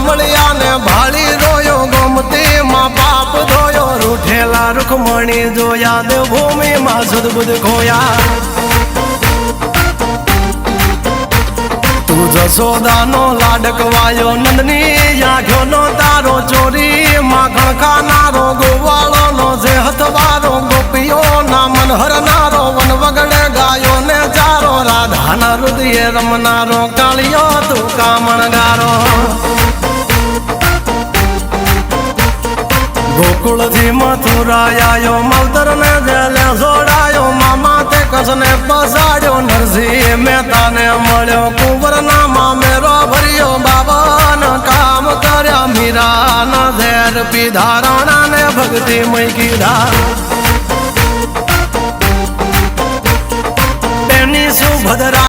જામળિયા ને ભાળી રોયો ગોમતી માં પાપ ધોયો રૂઠેલા રૂખમણી જોયા દેવભૂમિ માં સુદબુદ ખોયા તું જશોદાનો લાડકવાયો નંદની આંખો નો તારો ચોરી માખણ ખાનારો ગોવાળો નો જે હથવારો ગોપીઓ ના મન હરનારો વન વગડે ગાયો ને ચારો રાધાના હૃદય રમનારો કાળિયો તું કામણગારો ગોકુળ થી મથુરાયો માવતર ને જેલે જોડાયો મામા તે કસને પસાડ્યો નરસિંહ મહેતા ને મળ્યો કુંવર ના મામેરો ભર્યો બાબન કામ કર્યા મીરા ના ઝેર પીધા રાણા ને ભક્તિ મય કીધા એની સુભદ્રા